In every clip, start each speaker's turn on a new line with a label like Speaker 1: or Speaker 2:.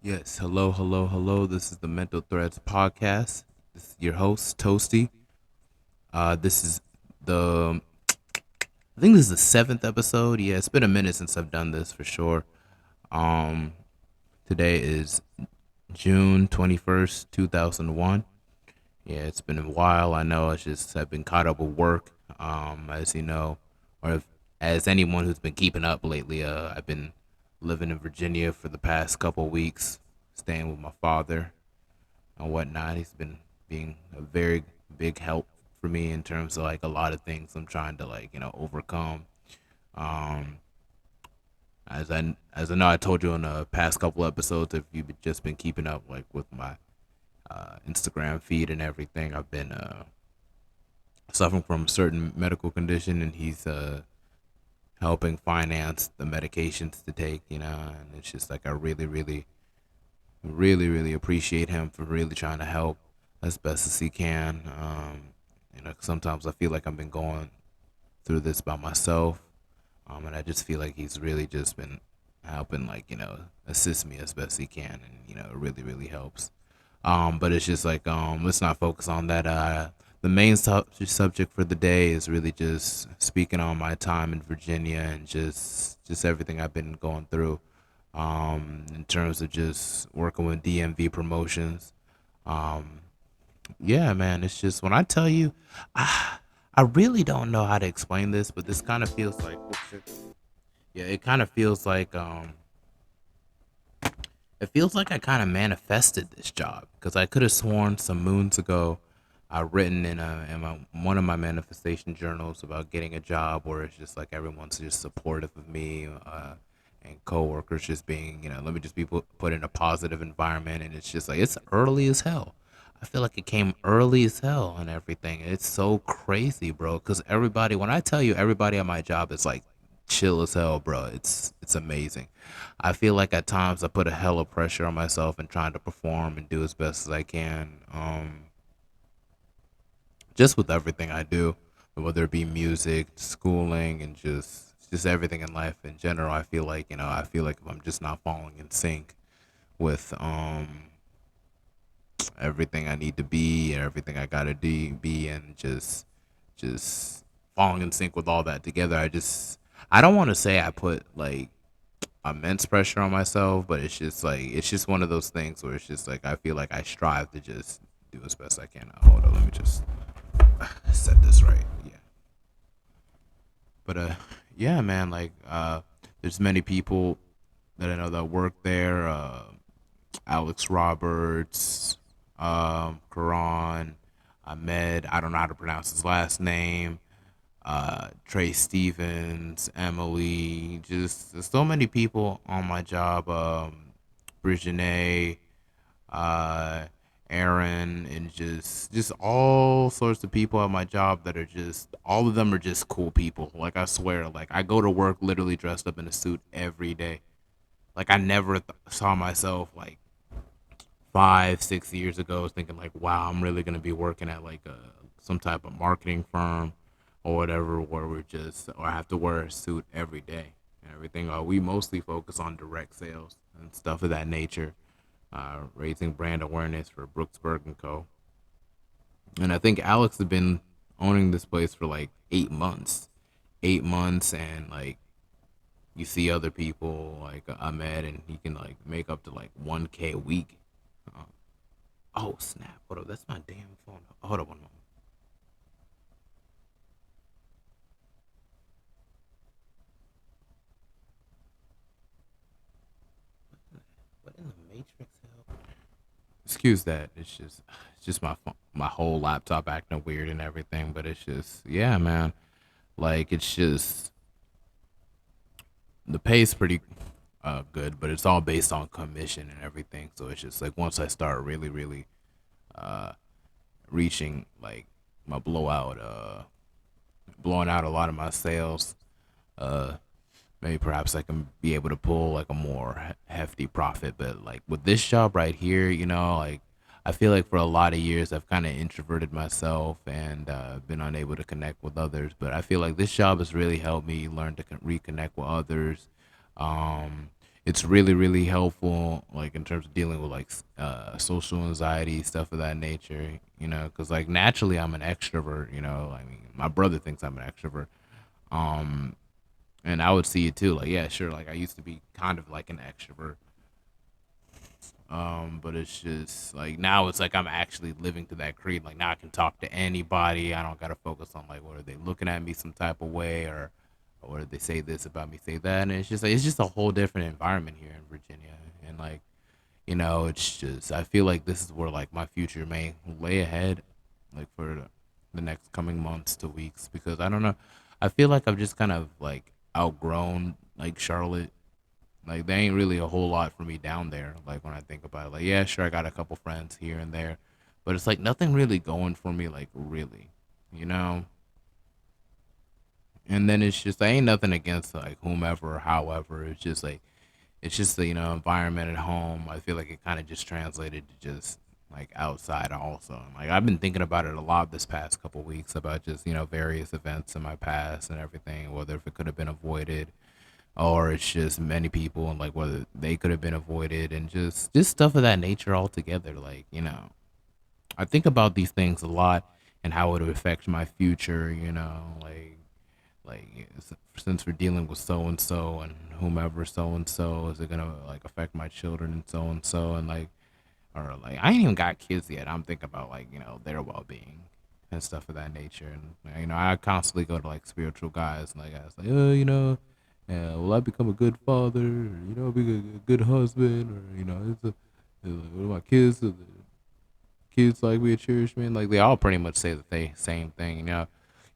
Speaker 1: Yes, hello, hello, hello. This is the Mental Threads podcast. This is your host, Toasty. This is the I think this is the seventh episode. Yeah, it's been a minute since I've done this for sure. Um, Today is June 21st, 2001. Yeah, it's been a while. I know. It's just I've been caught up with work. As you know, or as anyone who's been keeping up lately, I've been living in Virginia for the past couple weeks, staying with my father and whatnot. He's been being a very big help for me in terms of like a lot of things I'm trying to overcome. Um, as I know, I told you in the past couple episodes, if you've just been keeping up like with my Instagram feed and everything, I've been suffering from a certain medical condition, and he's helping finance the medications to take. And it's just like I really appreciate him for really trying to help as best as he can. Sometimes I feel like I've been going through this by myself, and I just feel like he's really just been helping, like assist me as best he can, and it really helps. But it's just like let's not focus on that. The main subject for the day is really just speaking on my time in Virginia and just everything I've been going through in terms of just working with DMV promotions. Um, yeah, man, it's just when I tell you, I really don't know how to explain this, but this kind of feels like, oh, shit. Yeah, it kind of feels like, it feels like I kind of manifested this job because I could have sworn some moons ago I written in one of my manifestation journals about getting a job where it's just like everyone's just supportive of me, and coworkers just being, let me just be put in a positive environment, and it's just like it's early as hell. I feel like it came early as hell and everything. It's so crazy, bro. Because everybody, when I tell you, everybody at my job is like chill as hell, bro. It's amazing. I feel like at times I put a hell of pressure on myself and trying to perform and do as best as I can. Just with everything I do, whether it be music, schooling, and just everything in life in general. I feel like if I'm just not falling in sync with everything I need to be and everything I gotta be, and just falling in sync with all that together. I don't want to say I put like immense pressure on myself, but it's just one of those things where it's just like I feel like I strive to just do as best I can. Hold on, let me just set this right. Yeah, but yeah, man. There's many people that I know that work there. Alex Roberts, Karan, Ahmed. I don't know how to pronounce his last name. Trey Stevens, Emily, just there's so many people on my job. Brigitte, uh, Aaron, and just all sorts of people at my job that are just all of them are just cool people. Like I swear, like I go to work literally dressed up in a suit every day. Like I never saw myself like 5, 6 years ago thinking like, wow, I'm really gonna be working at like some type of marketing firm or whatever, where or I have to wear a suit every day and everything. We mostly focus on direct sales and stuff of that nature, raising brand awareness for Brooksburg and Co. And I think Alex has been owning this place for like 8 months, 8 months, and like you see other people like Ahmed, and he can like make up to like 1K a week. Uh, oh snap! Hold up, that's my damn phone. Hold up one moment. What in the Matrix hell? Excuse that. It's just my phone, my whole laptop acting weird and everything. But it's just yeah, man. Like it's just the pay's pretty good, but it's all based on commission and everything. So it's just like once I start really uh reaching like my blowing out a lot of my sales, uh maybe perhaps I can be able to pull like a more hefty profit. But like with this job right here, like I feel like for a lot of years I've kind of introverted myself and been unable to connect with others. But I feel like this job has really helped me learn to reconnect with others. Um, it's really really helpful like in terms of dealing with like social anxiety, stuff of that nature, because like naturally I'm an extrovert. I mean, my brother thinks I'm an extrovert. um and I would see it too, like, yeah, sure, like I used to be kind of like an extrovert. But it's just like now it's like I'm actually living to that creed. Like now I can talk to anybody. I don't gotta focus on like what are they looking at me some type of way, or did they say this about me, say that. And it's just like it's just a whole different environment here in Virginia. And like, it's just I feel like this is where like my future may lay ahead, like for the next coming months to weeks, because I don't know. I feel like I've just kind of like outgrown like Charlotte. Like there ain't really a whole lot for me down there. Like when I think about it, like, yeah, sure, I got a couple friends here and there, but it's like nothing really going for me, like really, you know. And then it's just I ain't nothing against like whomever or however. It's just like it's just the environment at home. I feel like it kind of just translated to just like outside also. Like I've been thinking about it a lot this past couple weeks about just various events in my past and everything, whether if it could have been avoided or it's just many people and like whether they could have been avoided and just stuff of that nature altogether. Like I think about these things a lot and how it would affect my future. Since we're dealing with so and so and whomever so and so, is it gonna like affect my children and so and so, and like, or like I ain't even got kids yet. I'm thinking about like their well being and stuff of that nature. And I constantly go to like spiritual guys and like guys like, yeah, will I become a good father? Or, be a good husband? Or what about kids? Are the kids like be a cherished man? Like they all pretty much say the same thing.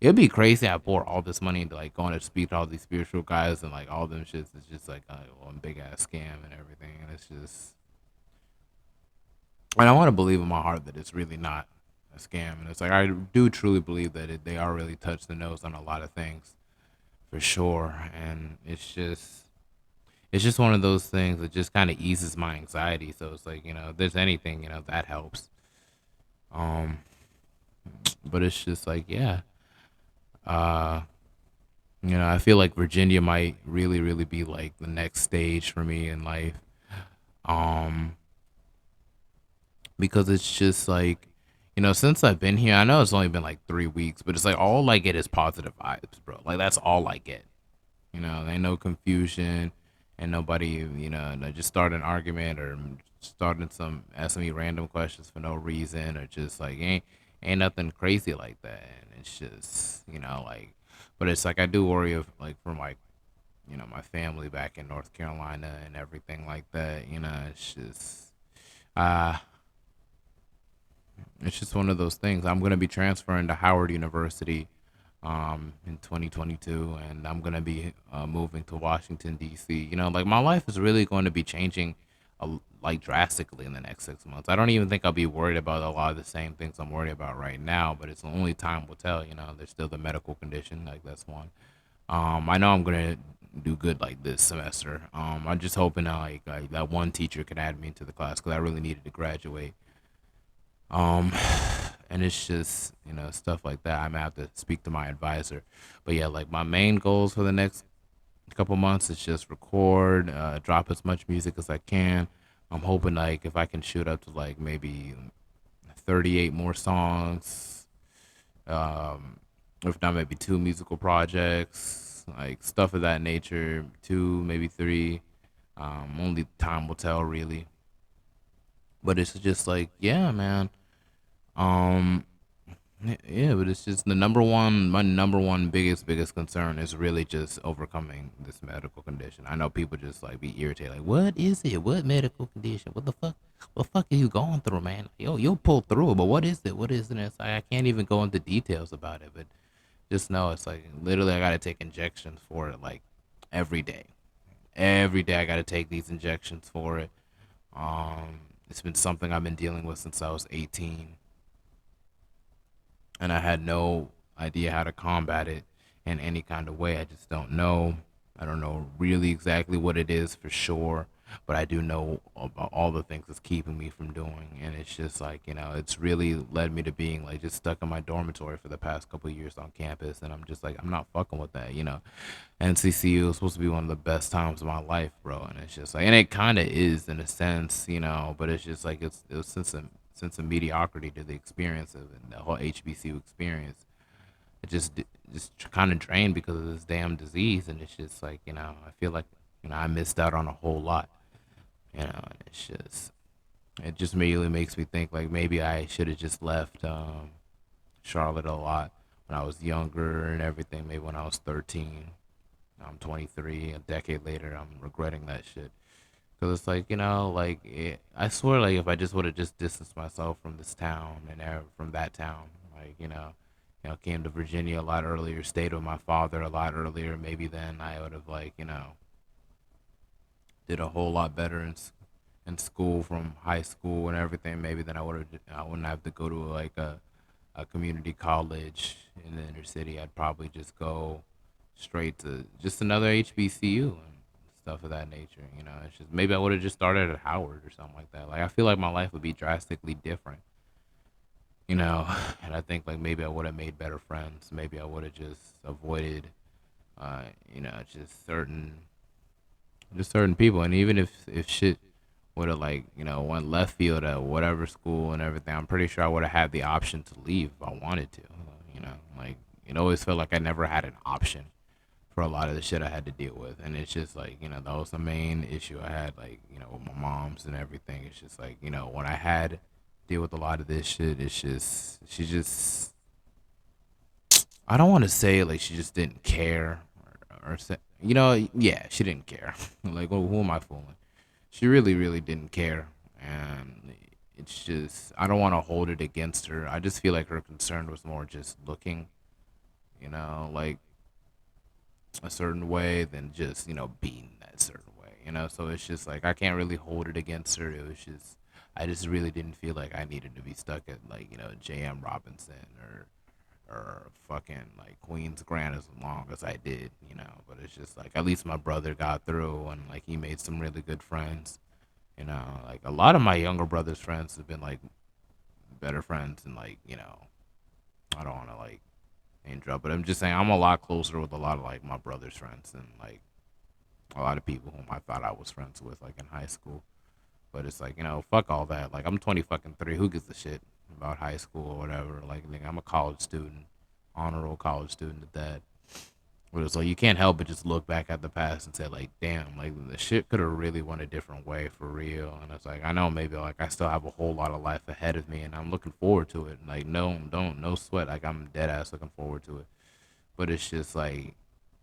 Speaker 1: It'd be crazy. I pour all this money into like going to speak to all these spiritual guys and like all them shits. It's just like one big ass scam and everything. And it's just, and I want to believe in my heart that it's really not a scam. And it's like I do truly believe that they are really touch the nose on a lot of things for sure. And it's just one of those things that just kind of eases my anxiety. So it's like if there's anything that helps. Um, but it's just like, yeah. Uh, I feel like Virginia might really, really be like the next stage for me in life. Um, because it's just like, since I've been here, I know it's only been like 3 weeks, but it's like all I get is positive vibes, bro. Like that's all I get. There ain't no confusion and nobody, just start an argument or starting some asking me random questions for no reason or just like ain't nothing crazy like that. And it's just, like, but it's like I do worry of like for my family back in North Carolina and everything like that. It's just uh it's just one of those things. I'm gonna be transferring to Howard University in 2022, and I'm gonna be moving to Washington D.C. Like my life is really going to be changing, like drastically in the next 6 months. I don't even think I'll be worried about a lot of the same things I'm worried about right now, but it's only time will tell. There's still the medical condition, like that's one. I know I'm gonna do good like this semester. I'm just hoping that like that one teacher can add me into the class because I really needed to graduate. Um, and it's just stuff like that. I'm gonna have to speak to my advisor. But yeah, like my main goals for the next couple months is just record, drop as much music as I can. I'm hoping like if I can shoot up to like maybe 38 more songs, um, if not maybe two musical projects, like stuff of that nature, two maybe three. Only time will tell really. But it's just like yeah, man. Um, yeah, but it's just my number one biggest concern is really just overcoming this medical condition. I know people just like be irritated, like, what is it? What medical condition? What the fuck? What the fuck are you going through, man? Yo, you'll pull through, but what is it? What is it? It's like I can't even go into details about it, but just know it's like literally I gotta take injections for it like every day. Every day I gotta take these injections for it. It's been something I've been dealing with since I was 18, and I had no idea how to combat it in any kind of way. I just don't know. I don't know really exactly what it is for sure. but I do know about all the things it's keeping me from doing, and it's just like it's really led me to being like just stuck in my dormitory for the past couple of years on campus, and I'm just like I'm not fucking with that. NCCU is supposed to be one of the best times of my life, bro, and it's just like, and it kind of is in a sense, but it's just like it was sense of mediocrity to the experience of it, the whole HBCU experience. It just kind of drained because of this damn disease, and it's just like I feel like I missed out on a whole lot. And it just immediately makes me think like maybe I should have just left Charlotte a lot when I was younger and everything. Maybe when I was 13. I'm 23. A decade later, I'm regretting that shit. Cause it's like I swear, like if I just would have just distanced myself from this town and from that town, came to Virginia a lot earlier, stayed with my father a lot earlier, maybe then I would have did a whole lot better in school from high school and everything. Maybe then I wouldn't have to go to like a community college in the inner city. I'd probably just go straight to just another HBCU and stuff of that nature. It's just maybe I would have just started at Howard or something like that. Like I feel like my life would be drastically different. you know, and I think like maybe I would have made better friends. Maybe I would have just avoided, uh, just certain people. And even if shit would have like went left field at whatever school and everything, I'm pretty sure I would have had the option to leave if I wanted to. Like it always felt like I never had an option for a lot of the shit I had to deal with, and it's just like that was the main issue I had, like with my mom's and everything. It's just like when I had to deal with a lot of this shit, it's just she just I don't want to say like she just didn't care or say, yeah, she didn't care. Like who am I fooling? She really really didn't care, and it's just I don't want to hold it against her. I just feel like her concern was more just looking, like a certain way than just being that certain way. So it's just like I can't really hold it against her. It was just I just really didn't feel like I needed to be stuck at like J.M. Robinson or fucking like Queens Grant as long as I did. But it's just like at least my brother got through and like he made some really good friends. Like a lot of my younger brother's friends have been like better friends and like I don't want to like name drop, but I'm just saying I'm a lot closer with a lot of like my brother's friends and like a lot of people whom I thought I was friends with like in high school. But it's like fuck all that. Like I'm 20 fucking three. Who gives a shit about high school or whatever? Like nigga, I'm a college student, honor roll college student at that. But it's like you can't help but just look back at the past and say like, damn, like the shit could have really went a different way for real. And it's like I know maybe like I still have a whole lot of life ahead of me, and I'm looking forward to it. Like no sweat. Like I'm dead ass looking forward to it. But it's just like,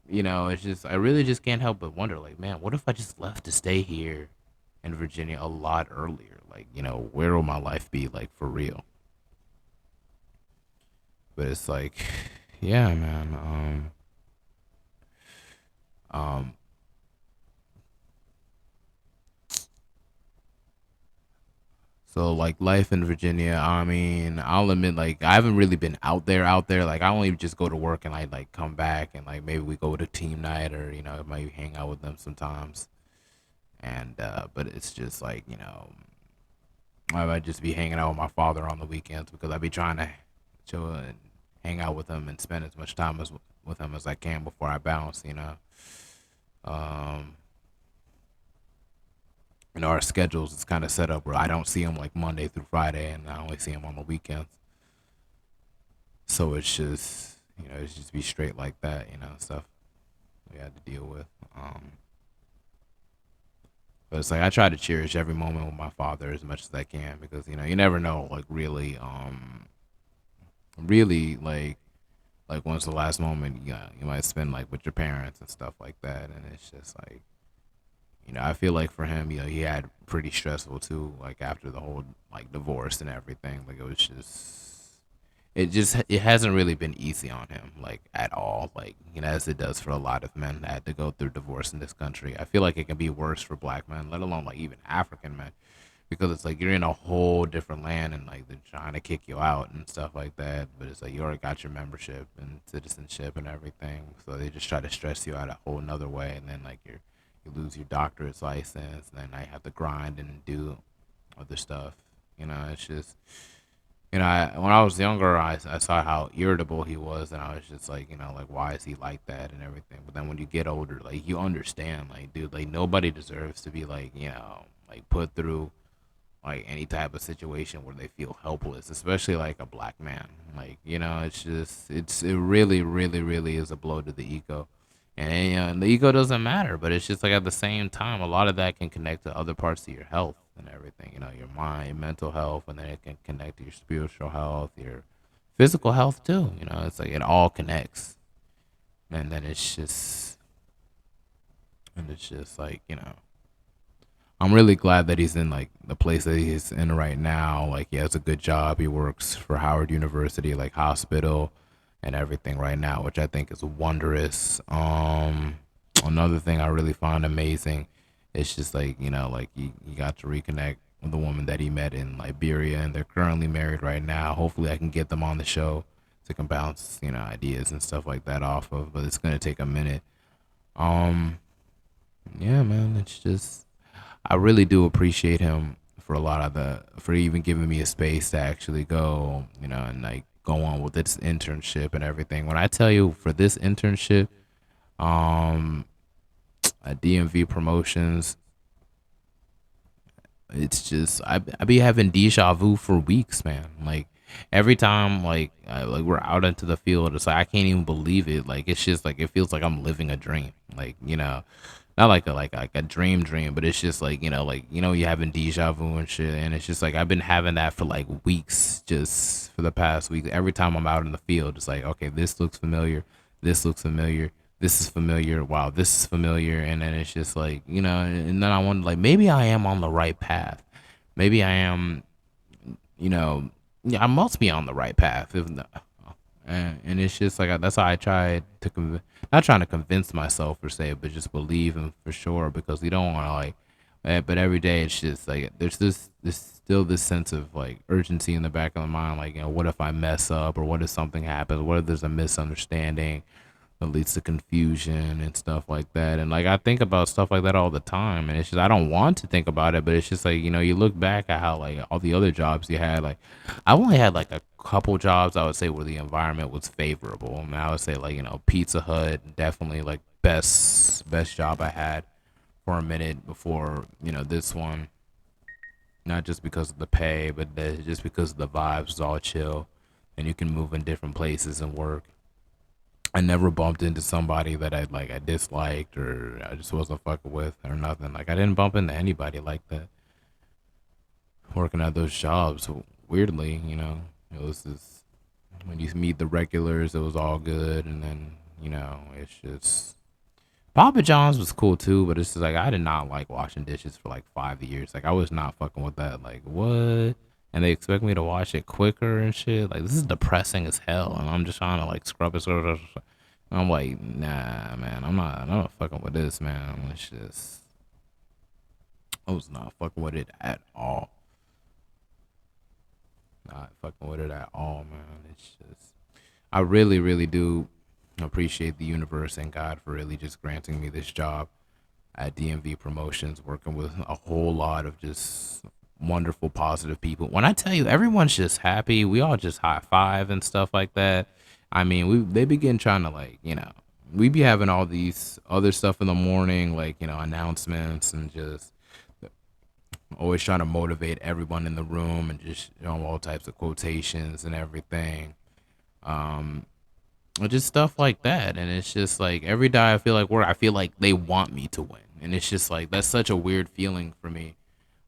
Speaker 1: it's just I really just can't help but wonder like, man, what if I just left to stay here in Virginia a lot earlier? Like, where will my life be like for real? But it's like, yeah, man. Um, so like life in Virginia, I mean, I'll admit like I haven't really been out there. Like I only just go to work and I like come back and like maybe we go to team night or maybe hang out with them sometimes. And but it's just like, I might just be hanging out with my father on the weekends because I be trying to chill and hang out with him and spend as much time with him as I can before I bounce. Um, our schedules is kind of set up where I don't see him like Monday through Friday, and I only see him on the weekends. So it's just be straight like that, stuff we had to deal with. But it's like I try to cherish every moment with my father as much as I can because you never know like really like when's the last moment you might spend like with your parents and stuff like that, and it's just like I feel like for him he had pretty stressful too, like after the whole like divorce and everything. Like it hasn't really been easy on him like at all, like as it does for a lot of men that had to go through divorce in this country. I feel like it can be worse for black men, let alone like even African men, because it's like you're in a whole different land and like they're trying to kick you out and stuff like that. But it's like you already got your membership and citizenship and everything, so they just try to stress you out a whole another way, and then like you lose your doctor's license, and then I have to grind and do other stuff. It's just when I was younger, I saw how irritable he was, and I was just like, like, why is he like that and everything. But then when you get older, like, you understand, like, dude, like, nobody deserves to be like, like, put through like any type of situation where they feel helpless, especially like a black man. Like, it's just it really, really, really is a blow to the ego. And the ego doesn't matter, but it's just like at the same time, a lot of that can connect to other parts of your health and everything. Your mind, mental health, and then it can connect to your spiritual health, your physical health too. It's like it all connects, and then it's just like I'm really glad that he's in like the place that he's in right now. Like he has a good job. He works for Howard University, like hospital and everything right now, which I think is wondrous. Another thing I really found amazing is just like, like he got to reconnect with the woman that he met in Liberia, and they're currently married right now. Hopefully I can get them on the show to can bounce, ideas and stuff like that off of, but it's gonna take a minute. Um yeah, man, it's just I really do appreciate him for a lot of for even giving me a space to actually go, and like go on with this internship and everything. When I tell you for this internship, um, at DMV Promotions, it's just I be having deja vu for weeks, man. Like every time, like we're out into the field, it's like I can't even believe it. Like it's just like it feels like I'm living a dream. Like not like a dream, but it's just like you having deja vu and shit, and it's just like I've been having that for like weeks, just for the past week. Every time I'm out in the field, it's like okay, this looks familiar, this looks familiar, this is familiar, wow, this is familiar, and then it's just like and then I wonder like maybe I am on the right path, maybe I am, you know, yeah, I must be on the right path. If not, and it's just like that's how I try to not trying to convince myself per se, but just believe in for sure because you don't want to like. But every day it's just like there's this still this sense of like urgency in the back of the mind, like what if I mess up or what if something happens, what if there's a misunderstanding that leads to confusion and stuff like that. And like I think about stuff like that all the time, and it's just I don't want to think about it, but it's just like you look back at how like all the other jobs you had. Like I only had like a couple jobs I would say where the environment was favorable. And I would say like Pizza Hut definitely like best job I had for a minute before this one. Not just because of the pay, but just because the vibes was all chill, and you can move in different places and work. I never bumped into somebody that I disliked or I just wasn't fucking with or nothing. Like I didn't bump into anybody like that working at those jobs. Weirdly, it was just when you meet the regulars, it was all good, and then it's just Papa John's was cool too, but it's just like I did not like washing dishes for like 5 years. Like I was not fucking with that. Like what? And they expect me to wash it quicker and shit. Like this is depressing as hell, and I'm just trying to like scrub it. I'm like, nah, man. I'm not fucking with this, man. It's just, I was not fucking with it at all. Not fucking with it at all, man. It's just, I really, really do appreciate the universe and God for really just granting me this job at DMV Promotions, working with a whole lot of just wonderful, positive people. When I tell you, everyone's just happy. We all just high five and stuff like that. I mean, they begin trying to like, we be having all these other stuff in the morning, like announcements and just always trying to motivate everyone in the room and just all types of quotations and everything. Um, or just stuff like that. And it's just like every day I feel like I feel like they want me to win, and it's just like that's such a weird feeling for me.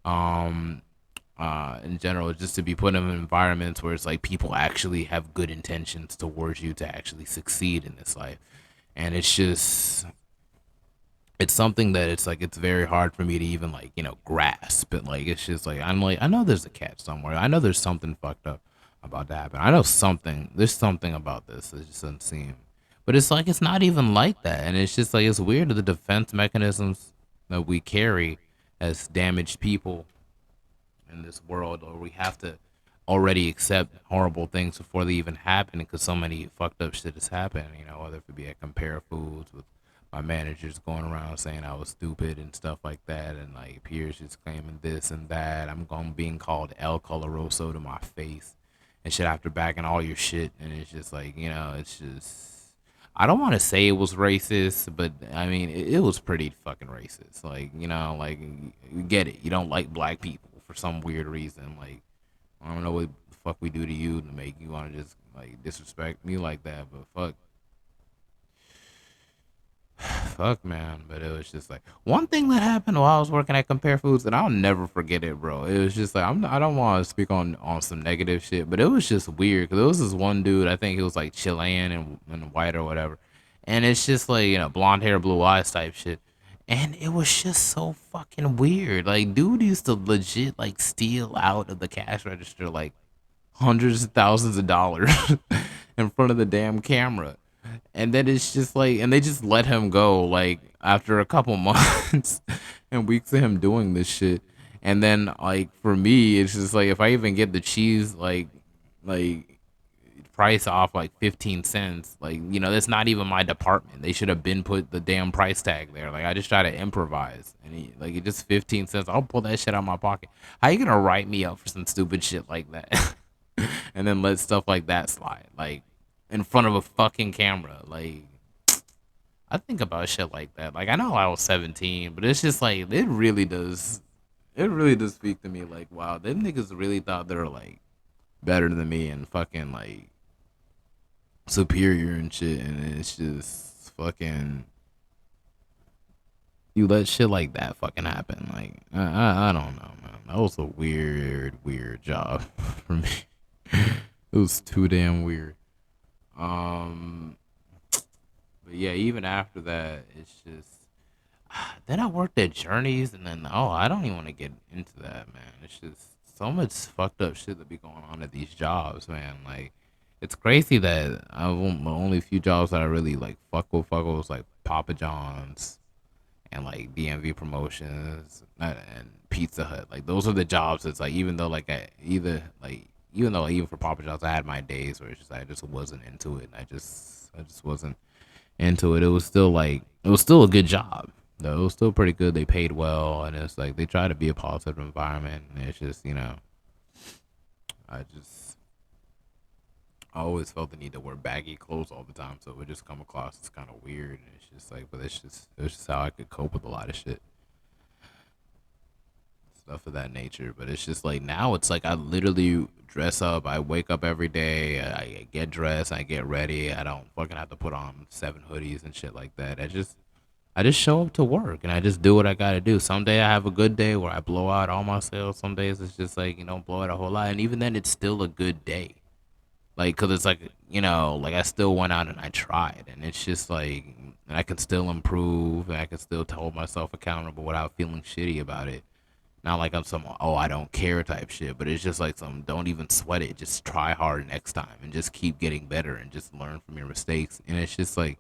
Speaker 1: Um, in general, just to be put in environments where it's like people actually have good intentions towards you to actually succeed in this life, and it's something that it's like it's very hard for me to even like grasp it. Like it's just like I'm like I know there's a catch somewhere. I know there's something fucked up about that happen. I know there's something about this that just doesn't seem. But it's like it's not even like that, and it's just like it's weird that the defense mechanisms that we carry as damaged people in this world, or we have to already accept horrible things before they even happen because so many fucked up shit has happened. Whether it be at Compare Foods with my managers going around saying I was stupid and stuff like that, and like peers just claiming this and that. I'm going being called El Coloroso to my face and shit after backing all your shit, and it's just like, it's just. I don't want to say it was racist, but I mean it was pretty fucking racist. Like, like you get it. You don't like black people for some weird reason. Like, I don't know what the fuck we do to you to make you want to just like disrespect me like that, but fuck, man. But it was just like one thing that happened while I was working at Compare Foods, and I'll never forget it, bro. It was just like I don't want to speak on some negative shit, but it was just weird because there was this one dude. I think he was like Chilean and white or whatever, and it's just like, blonde hair, blue eyes type shit. And it was just so fucking weird. Like, dude used to legit like steal out of the cash register like hundreds of thousands of dollars in front of the damn camera. And then it's just like, and they just let him go like after a couple months and weeks of him doing this shit. And then like for me, it's just like if I even get the cheese like price off like 15 cents, like, that's not even my department. They should have been put the damn price tag there. Like I just try to improvise, and like it just 15 cents. I'll pull that shit out of my pocket. How you gonna write me up for some stupid shit like that? And then let stuff like that slide, like in front of a fucking camera. Like, I think about shit like that. Like, I know I was 17, but it's just like it really does. It really does speak to me. Like, wow, them niggas really thought they were like better than me and fucking like superior and shit. And it's just fucking, you let shit like that fucking happen. Like, I don't know, man. That was a weird job for me. It was too damn weird. Um, but yeah, even after that, it's just. Then I worked at Journeys, and then I don't even want to get into that, man. It's just so much fucked up shit that be going on at these jobs, man. Like, it's crazy that the only few jobs that I really like fuck with was like Papa John's and like DMV Promotions and Pizza Hut. Like, those are the jobs that's like, even though like even though even for Papa John's I had my days where it's just I just wasn't into it. I just wasn't into it. It was still like it was still a good job. Though it was still pretty good. They paid well, and it's like they try to be a positive environment. And it's just, I just I always felt the need to wear baggy clothes all the time, so it would just come across as kind of weird. And it's just like, but it's just how I could cope with a lot of shit, stuff of that nature. But it's just like now it's like I literally dress up. I wake up every day. I get dressed. I get ready. I don't fucking have to put on 7 hoodies and shit like that. I just show up to work and I just do what I gotta do. Some day I have a good day where I blow out all my sales. Some days it's just like, blow out a whole lot. And even then, it's still a good day. Like, cause it's like, like I still went out and I tried. And it's just like, I can still improve and I can still hold myself accountable without feeling shitty about it. Not like I'm some, I don't care type shit, but it's just like some, don't even sweat it. Just try hard next time and just keep getting better and just learn from your mistakes. And it's just like,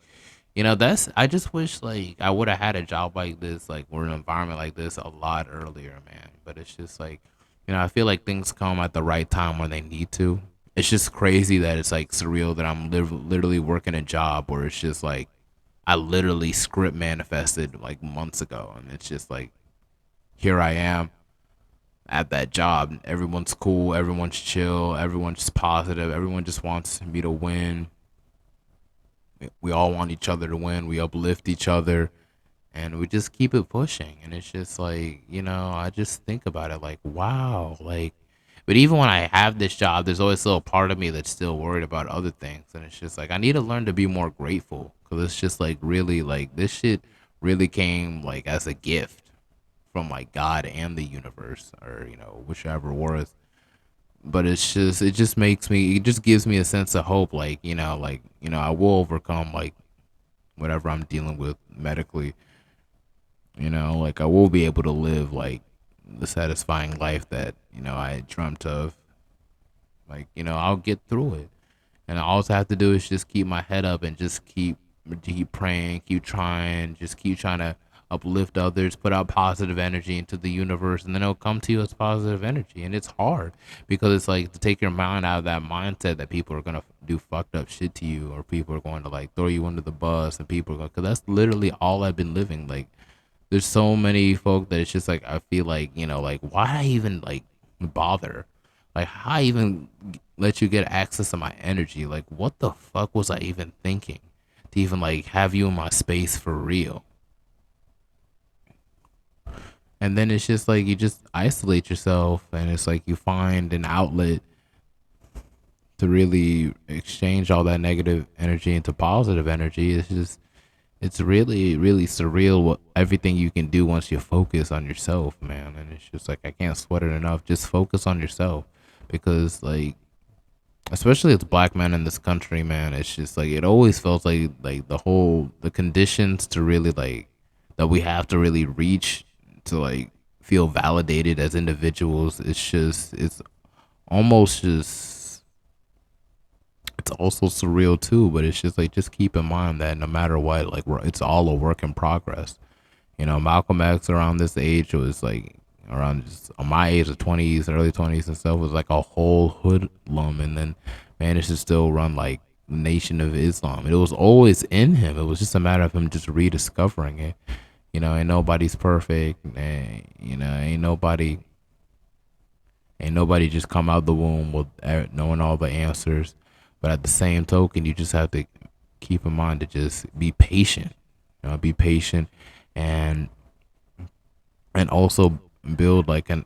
Speaker 1: I just wish like I would have had a job like this, like or an environment like this a lot earlier, man. But it's just like, I feel like things come at the right time when they need to. It's just crazy that it's like surreal that I'm literally working a job where it's just like I literally script manifested like months ago, and it's just like here I am at that job. Everyone's cool, everyone's chill, everyone's just positive, everyone just wants me to win. We all want each other to win. We uplift each other, and we just keep it pushing. And it's just like, I just think about it like, wow, like. But even when I have this job, there's always still a part of me that's still worried about other things, and it's just like I need to learn to be more grateful because it's just like really like this shit really came like as a gift from like God and the universe, or whichever was. But it just makes me, it just gives me a sense of hope, like I will overcome like whatever I'm dealing with medically. Like I will be able to live like the satisfying life that I dreamt of. Like I'll get through it, and all I have to do is just keep my head up and just keep praying, keep trying, just keep trying to uplift others, put out positive energy into the universe, and then it'll come to you as positive energy. And it's hard because it's like to take your mind out of that mindset that people are gonna do fucked up shit to you, or people are going to like throw you under the bus, and people are going, because that's literally all I've been living. Like, there's so many folk that it's just like I feel like, like, why I even like bother? Like, how I even let you get access to my energy? Like, what the fuck was I even thinking to even like have you in my space for real? And then it's just like you just isolate yourself, and it's like you find an outlet to really exchange all that negative energy into positive energy. It's really, really surreal what everything you can do once you focus on yourself, man. And it's just like I can't sweat it enough. Just focus on yourself, because like, especially as black men in this country, man, it's just like it always feels like the conditions to really like that we have to really reach to like feel validated as individuals. It's almost just it's also surreal too, but it's just like just keep in mind that no matter what, like it's all a work in progress. Malcolm X around this age was like around just on my age of 20s, early 20s and stuff, was like a whole hoodlum, and then managed to still run like Nation of Islam. It was always in him. It was just a matter of him just rediscovering it. Ain't nobody's perfect, and ain't nobody just come out the womb with knowing all the answers. But at the same token, you just have to keep in mind to just be patient. Be patient, and also build like an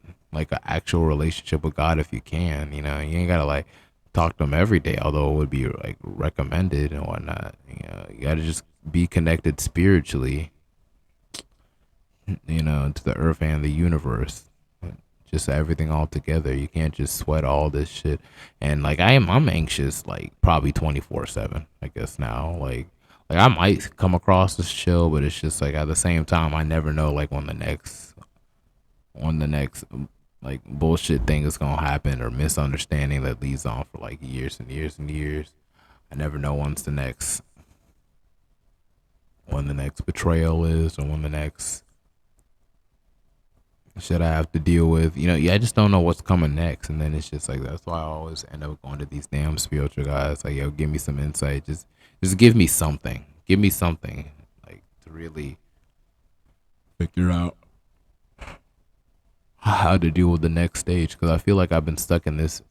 Speaker 1: actual relationship with God if you can. You ain't gotta like talk to him every day, although it would be like recommended and whatnot. You gotta just be connected spiritually, to the earth and the universe. Just everything all together. You can't just sweat all this shit. And like I'm anxious like probably 24/7, I guess now. Like I might come across as chill, but it's just like at the same time I never know like when the next like bullshit thing is gonna happen, or misunderstanding that leads on for like years and years and years. I never know when the next betrayal is, or when the next shit I have to deal with. Yeah, I just don't know what's coming next. And then it's just like that's why I always end up going to these damn spiritual guys. Like, yo, give me some insight. Just give me something. Give me something like to really figure out how to deal with the next stage, because I feel like I've been stuck in this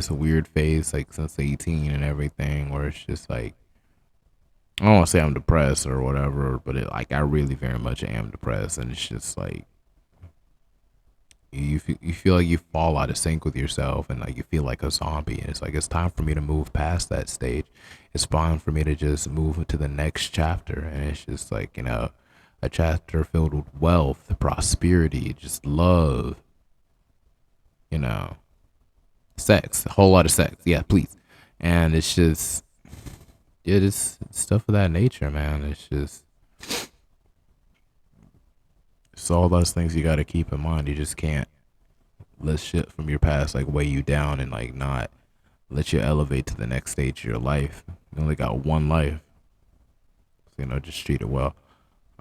Speaker 1: weird phase like since 18 and everything, where it's just like I don't want to say I'm depressed or whatever, but like I really very much am depressed, and it's just like you feel like you fall out of sync with yourself, and like you feel like a zombie, and it's like it's time for me to move past that stage. It's fine for me to just move to the next chapter, and it's just like a chapter filled with wealth, prosperity, just love, you know sex, a whole lot of sex, yeah, please. And it's just it's stuff of that nature, man. It's all those things you got to keep in mind. You just can't let shit from your past like weigh you down, and like not let you elevate to the next stage of your life. You only got one life, so just treat it well.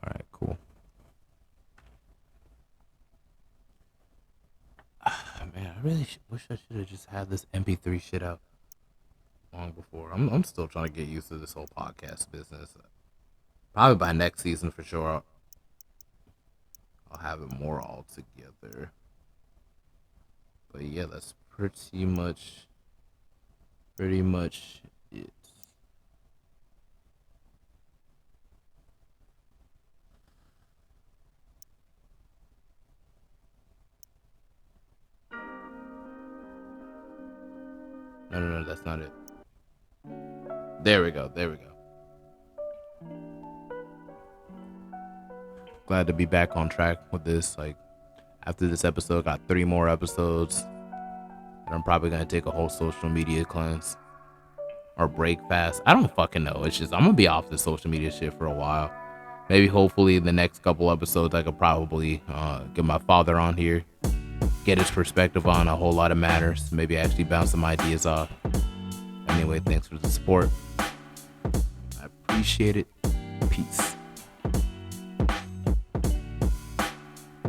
Speaker 1: All right, cool. Man, I really wish I should have just had this MP3 shit out long before. I'm still trying to get used to this whole podcast business. Probably by next season for sure. I'll have it more all together. But yeah, that's pretty much it. No, no, no, that's not it. There we go. There we go. Glad to be back on track with this. Like, after this episode, got 3 more episodes, and I'm probably gonna take a whole social media cleanse or break fast. I don't fucking know. It's just I'm gonna be off the social media shit for a while. Maybe hopefully the next couple episodes I could probably get my father on here, get his perspective on a whole lot of matters. Maybe actually bounce some ideas off. Anyway, thanks for the support. I appreciate it. Peace.